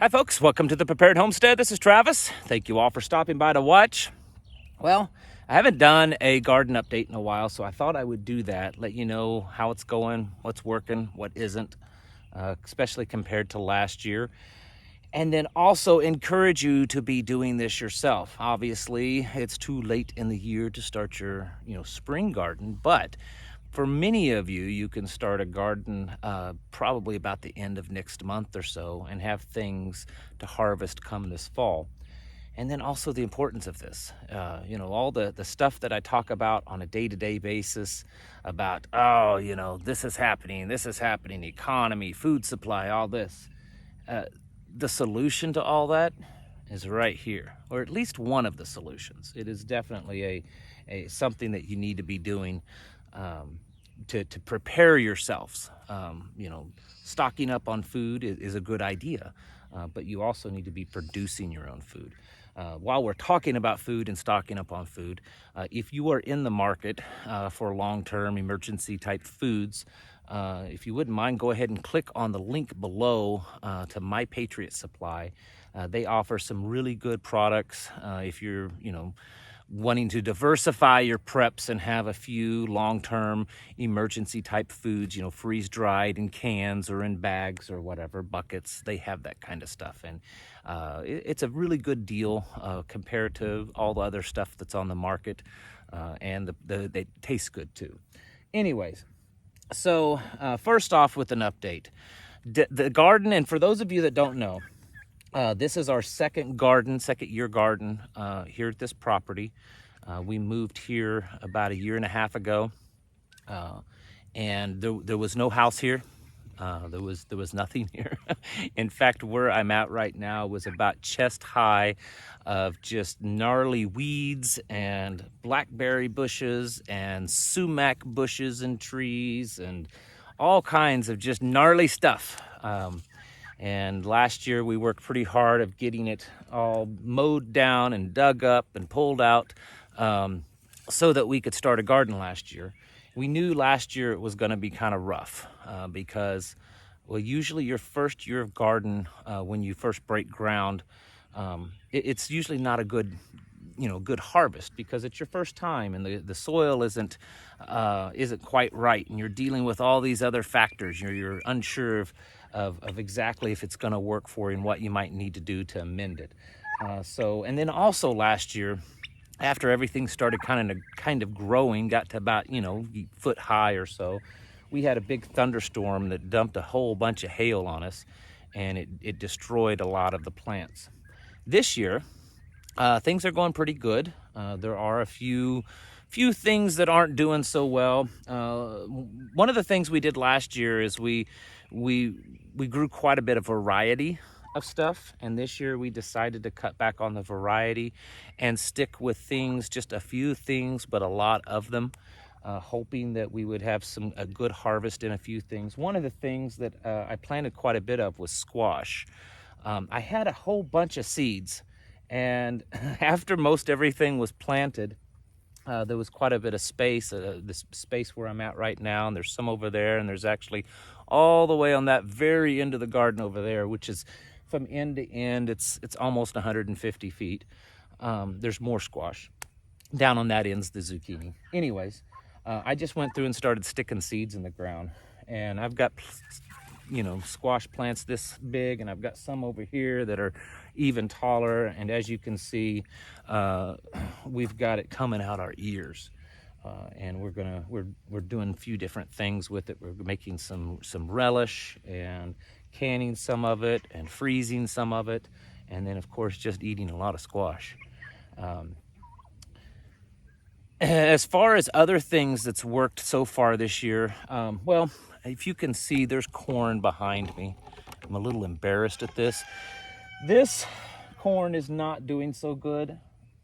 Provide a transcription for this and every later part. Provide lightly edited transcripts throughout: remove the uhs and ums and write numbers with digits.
Hi folks, welcome to the Prepared Homestead. This is Travis. Thank you all for stopping by to watch. Well, I haven't done a garden update in a while, so I thought I would do that, let you know how it's going, what's working, what isn't, especially compared to last year. And then also encourage you to be doing this yourself. Obviously, it's too late in the year to start your, spring garden, but for many of you, you can start a garden probably about the end of next month or so and have things to harvest come this fall. And then also the importance of this, all the stuff that I talk about on a day-to-day basis about, this is happening, economy, food supply, all this. The solution to all that is right here, or at least one of the solutions. It is definitely a something that you need to be doing to prepare yourselves. Stocking up on food is a good idea, but you also need to be producing your own food. While we're talking about food and stocking up on food, if you are in the market for long-term emergency type foods, if you wouldn't mind, go ahead and click on the link below to My Patriot Supply. They offer some really good products if you're, wanting to diversify your preps and have a few long-term emergency type foods, freeze-dried in cans or in bags or whatever, buckets. They have that kind of stuff. And it's a really good deal compared to all the other stuff that's on the market. And they taste good too. Anyways, so first off with an update. The garden, and for those of you that don't know, this is our second year garden here at this property. We moved here about 1.5 years ago, and there was no house here. There was nothing here. In fact, where I'm at right now was about chest high of just gnarly weeds and blackberry bushes and sumac bushes and trees and all kinds of just gnarly stuff. And last year we worked pretty hard of getting it all mowed down and dug up and pulled out so that we could start a garden last year. We knew last year it was going to be kind of rough because, well, usually your first year of garden, when you first break ground, it's usually not a good harvest because it's your first time and the soil isn't quite right, and you're dealing with all these other factors. You're unsure of exactly if it's going to work for you and what you might need to do to amend it. And then also last year, after everything started kind of growing, got to about foot high or so, we had a big thunderstorm that dumped a whole bunch of hail on us, and it destroyed a lot of the plants. This year, things are going pretty good. There are a few things that aren't doing so well. One of the things we did last year is we grew quite a bit of variety of stuff, and this year we decided to cut back on the variety and stick with just a few things, but a lot of them, hoping that we would have a good harvest in a few things. One of the things that I planted quite a bit of was squash. I had a whole bunch of seeds, and after most everything was planted, there was quite a bit of space, this space where I'm at right now, and there's some over there, and there's actually all the way on that very end of the garden over there, which is from end to end, it's almost 150 feet. There's more squash. Down on that end's the zucchini. Anyways, I just went through and started sticking seeds in the ground, and I've got squash plants this big, and I've got some over here that are even taller, and as you can see, we've got it coming out our ears, and we're doing a few different things with it. We're making some relish and canning some of it and freezing some of it, and then of course just eating a lot of squash. As far as other things that's worked so far this year, well, if you can see, there's corn behind me. I'm a little embarrassed at this. This corn is not doing so good.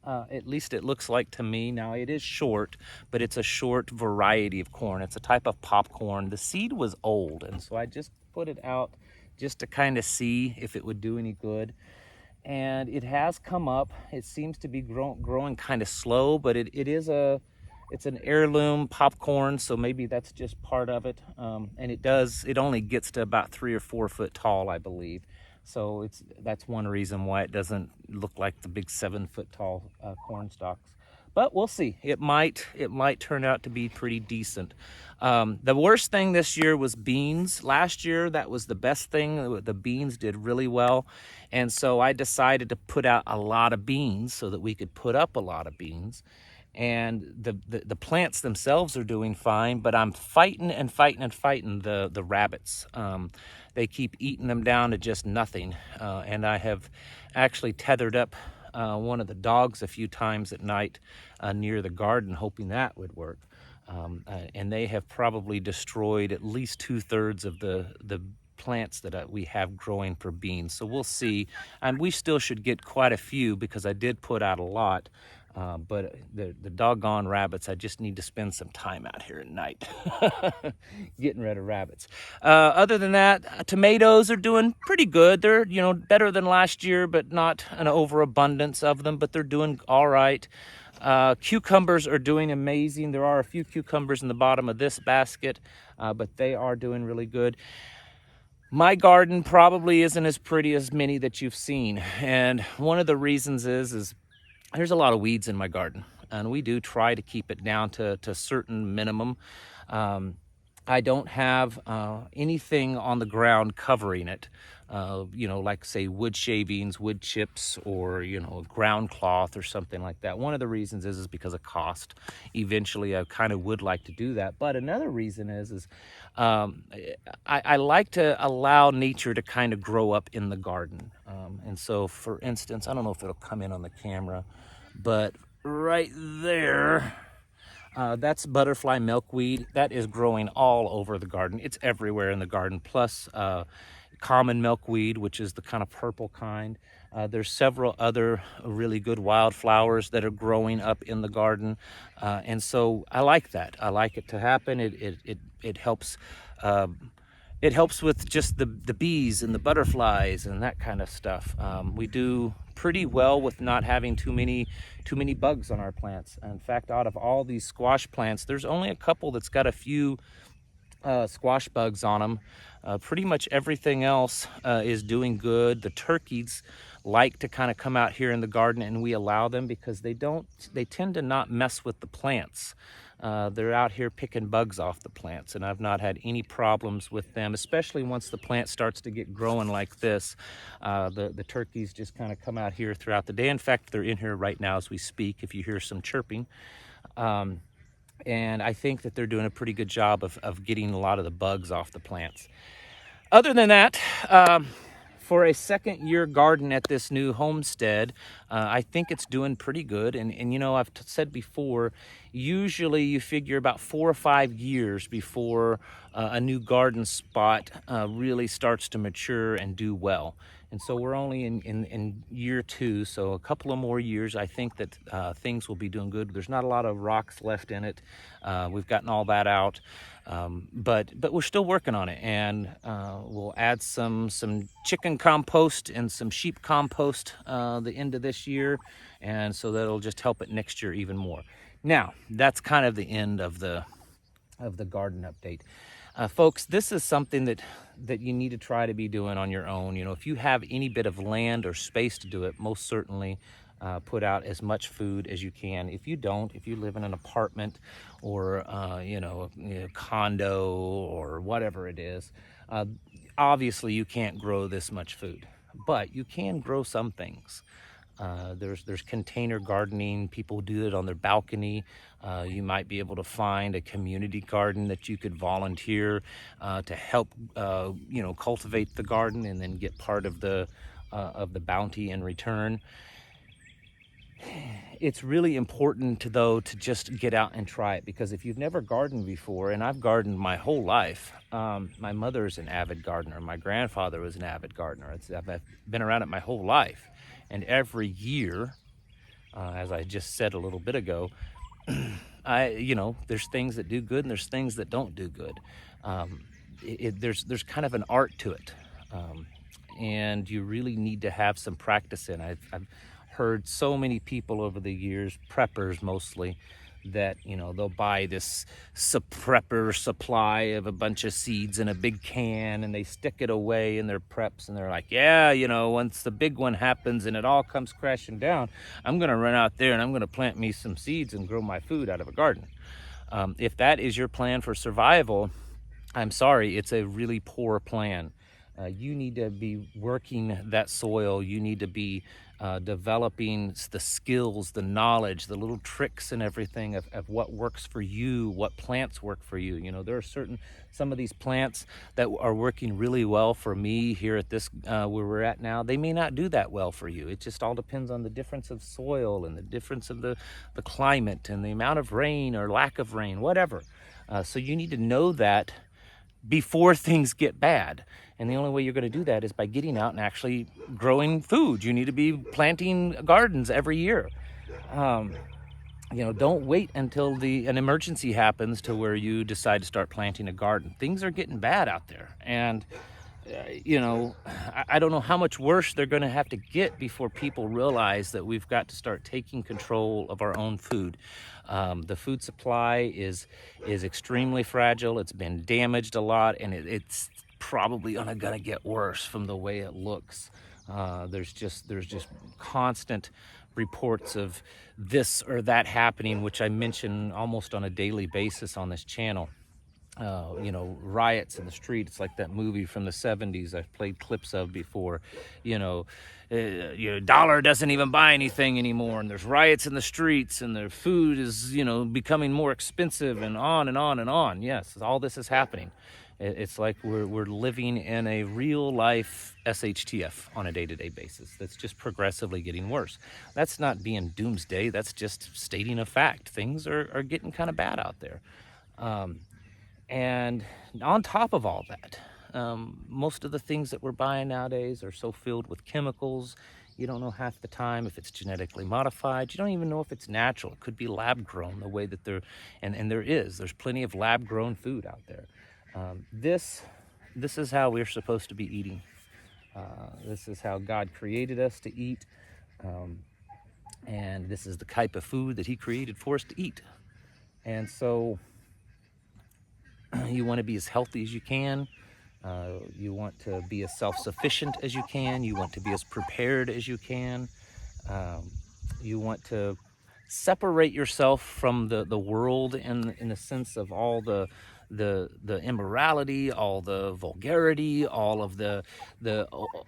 At least it looks like to me. Now, it is short, but it's a short variety of corn. It's a type of popcorn. The seed was old, and so I just put it out just to kind of see if it would do any good. And it has come up. It seems to be growing kind of slow, but it's an heirloom popcorn, so maybe that's just part of it. And it only gets to about 3 or 4 foot tall, I believe. So that's one reason why it doesn't look like the big 7-foot tall corn stalks. But we'll see. It might turn out to be pretty decent. The worst thing this year was beans. Last year, that was the best thing. The beans did really well. And so I decided to put out a lot of beans so that we could put up a lot of beans. And the plants themselves are doing fine, but I'm fighting the rabbits. They keep eating them down to just nothing. And I have actually tethered up one of the dogs a few times at night near the garden, hoping that would work. And they have probably destroyed at least 2/3 of the plants that we have growing for beans. So we'll see. And we still should get quite a few because I did put out a lot. But the doggone rabbits, I just need to spend some time out here at night getting rid of rabbits. Other than that, tomatoes are doing pretty good. They're, better than last year, but not an overabundance of them, but they're doing all right. Cucumbers are doing amazing. There are a few cucumbers in the bottom of this basket, but they are doing really good. My garden probably isn't as pretty as many that you've seen. And one of the reasons is there's a lot of weeds in my garden, and we do try to keep it down to a certain minimum. I don't have anything on the ground covering it, like say wood shavings, wood chips, or ground cloth or something like that. One of the reasons is because of cost. Eventually, I kind of would like to do that, but another reason is I like to allow nature to kind of grow up in the garden. And so, for instance, I don't know if it'll come in on the camera, but right there, that's butterfly milkweed. That is growing all over the garden. It's everywhere in the garden. Plus common milkweed, which is the kind of purple kind. There's several other really good wildflowers that are growing up in the garden. And so I like that. I like it to happen. It helps. It helps with just the bees and the butterflies and that kind of stuff. We do pretty well with not having too many bugs on our plants. In fact, out of all these squash plants, there's only a couple that's got a few squash bugs on them. Pretty much everything else is doing good. The turkeys like to kind of come out here in the garden, and we allow them because they tend to not mess with the plants. They're out here picking bugs off the plants, and I've not had any problems with them, especially once the plant starts to get growing like this. The turkeys just kind of come out here throughout the day. In fact, they're in here right now as we speak, if you hear some chirping. And I think that they're doing a pretty good job of getting a lot of the bugs off the plants. Other than that, for a second-year garden at this new homestead, I think it's doing pretty good. And I've said before, usually you figure about 4 or 5 years before a new garden spot really starts to mature and do well. And so we're only in year 2, so a couple of more years, I think that things will be doing good. There's not a lot of rocks left in it. We've gotten all that out. But we're still working on it, and we'll add some chicken compost and some sheep compost the end of this year, and so that'll just help it next year even more. Now, that's kind of the end of the garden update. Folks, this is something that you need to try to be doing on your own. If you have any bit of land or space to do it, most certainly put out as much food as you can. If you don't, if you live in an apartment or a condo or whatever it is, obviously you can't grow this much food, but you can grow some things. There's container gardening. People do it on their balcony. You might be able to find a community garden that you could volunteer to help cultivate the garden and then get part of the bounty in return. It's really important, though, to just get out and try it, because if you've never gardened before, and I've gardened my whole life, my mother's an avid gardener, my grandfather was an avid gardener. I've been around it my whole life, and every year, as I just said a little bit ago, there's things that do good and there's things that don't do good. There's kind of an art to it, and you really need to have some practice in it. I've heard so many people over the years, preppers mostly, that, you know, they'll buy this prepper supply of a bunch of seeds in a big can, and they stick it away in their preps, and they're like, yeah, you know, once the big one happens and it all comes crashing down, I'm gonna run out there and I'm gonna plant me some seeds and grow my food out of a garden. If that is your plan for survival, I'm sorry, it's a really poor plan. You need to be working that soil. You need to be developing the skills, the knowledge, the little tricks and everything of what works for you, what plants work for you. You know, there are some of these plants that are working really well for me here at this, where we're at now. They may not do that well for you. It just all depends on the difference of soil and the difference of the climate and the amount of rain or lack of rain, whatever. So you need to know that before things get bad. And the only way you're going to do that is by getting out and actually growing food. You need to be planting gardens every year. You know, don't wait until an emergency happens to where you decide to start planting a garden. Things are getting bad out there. And you know, I don't know how much worse they're going to have to get before people realize that we've got to start taking control of our own food. The food supply is extremely fragile. It's been damaged a lot, and it's probably going to get worse from the way it looks. There's just constant reports of this or that happening, which I mention almost on a daily basis on this channel. You know, riots in the street. It's like that movie from the 70s I've played clips of before. You know, your dollar doesn't even buy anything anymore, and there's riots in the streets, and their food is, you know, becoming more expensive, and on and on and on. Yes, all this is happening. It's like we're living in a real life SHTF on a day-to-day basis that's just progressively getting worse. That's not being doomsday. That's just stating a fact. Things are getting kind of bad out there. And on top of all that, most of the things that we're buying nowadays are so filled with chemicals. You don't know half the time if it's genetically modified. You don't even know if it's natural. It could be lab grown the way that there's plenty of lab grown food out there. This is how we're supposed to be eating. This is how God created us to eat. And this is the type of food that He created for us to eat. And so you want to be as healthy as you can. You want to be as self-sufficient as you can. You want to be as prepared as you can. You want to separate yourself from the world in the sense of all the immorality, all the vulgarity, all of the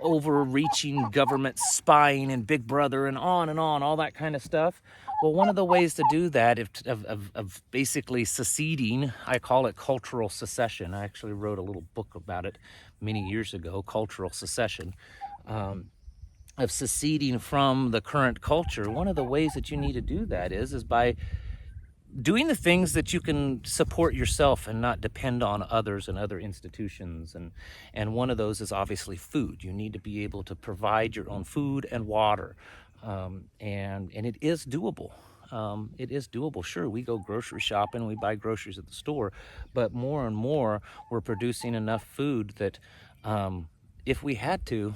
overreaching government spying and Big Brother and on, all that kind of stuff. Well, one of the ways to do that of basically seceding, I call it cultural secession. I actually wrote a little book about it many years ago, Cultural Secession, of seceding from the current culture. One of the ways that you need to do that is by doing the things that you can support yourself and not depend on others and other institutions. And one of those is obviously food. You need to be able to provide your own food and water. And it is doable. It is doable. Sure, we go grocery shopping, we buy groceries at the store, but more and more we're producing enough food that if we had to,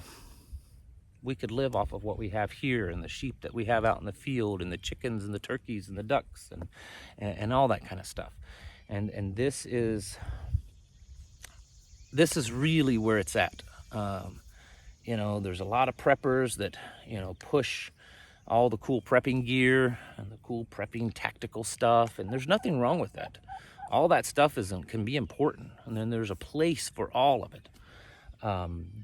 we could live off of what we have here, and the sheep that we have out in the field, and the chickens and the turkeys and the ducks and all that kind of stuff. And this is really where it's at. You know, there's a lot of preppers that, you know, push all the cool prepping gear and the cool prepping tactical stuff, and there's nothing wrong with that. All that stuff can be important, and then there's a place for all of it.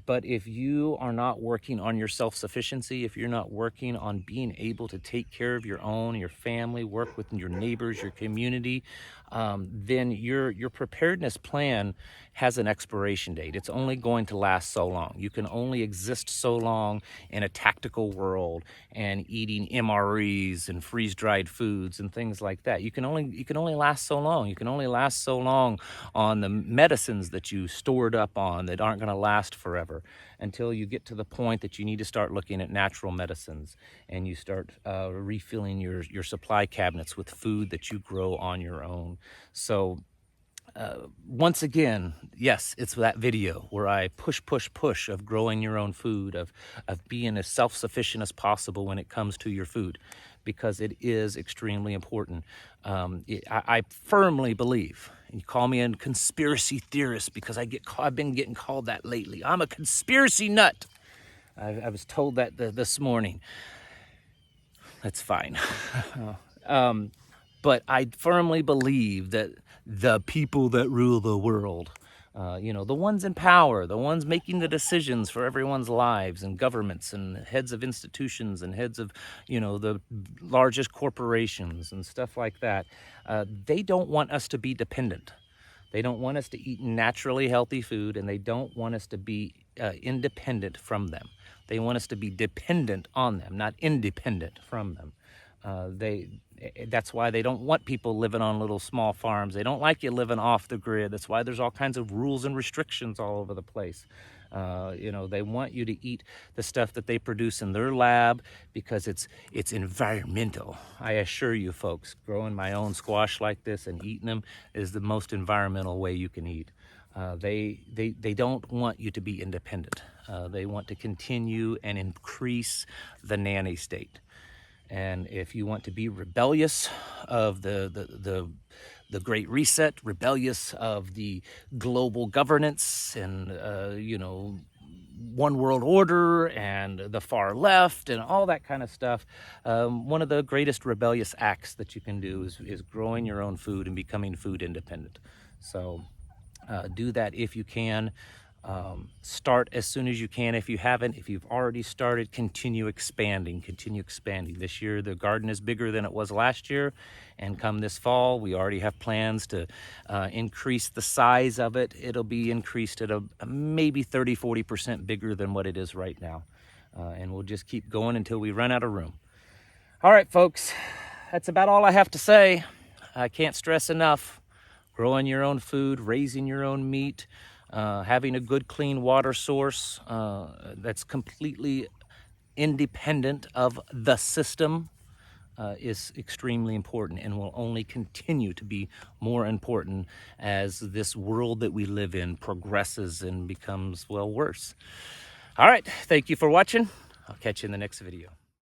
But if you are not working on your self-sufficiency, if you're not working on being able to take care of your own, your family, work with your neighbors, your community, then your preparedness plan has an expiration date. It's only going to last so long. You can only exist so long in a tactical world and eating MREs and freeze-dried foods and things like that. You can only last so long. You can only last so long on the medicines that you stored up on that aren't going to last forever, until you get to the point that you need to start looking at natural medicines, and you start refilling your supply cabinets with food that you grow on your own. So once again, yes, it's that video where I push of growing your own food, of being as self-sufficient as possible when it comes to your food. because it is extremely important. I firmly believe, and you call me a conspiracy theorist because I've been getting called that lately. I'm a conspiracy nut. I was told that this morning. That's fine. But I firmly believe that the people that rule the world, the ones in power, the ones making the decisions for everyone's lives, and governments and heads of institutions and heads of, the largest corporations and stuff like that, they don't want us to be dependent. They don't want us to eat naturally healthy food, and they don't want us to be independent from them. They want us to be dependent on them, not independent from them. That's why they don't want people living on little small farms. They don't like you living off the grid. That's why there's all kinds of rules and restrictions all over the place. They want you to eat the stuff that they produce in their lab because it's environmental. I assure you folks, growing my own squash like this and eating them is the most environmental way you can eat. They don't want you to be independent. They want to continue and increase the nanny state. And if you want to be rebellious of the Great Reset, rebellious of the global governance and, one world order and the far left and all that kind of stuff, one of the greatest rebellious acts that you can do is growing your own food and becoming food independent. So do that if you can. Start as soon as you can. If you haven't, if you've already started, continue expanding. This year the garden is bigger than it was last year, and come this fall we already have plans to increase the size of it. It'll be increased at a maybe 30-40% bigger than what it is right now, and we'll just keep going until we run out of room. All right folks, that's about all I have to say. I can't stress enough, growing your own food, raising your own meat, having a good clean water source that's completely independent of the system is extremely important, and will only continue to be more important as this world that we live in progresses and becomes, well, worse. All right, thank you for watching. I'll catch you in the next video.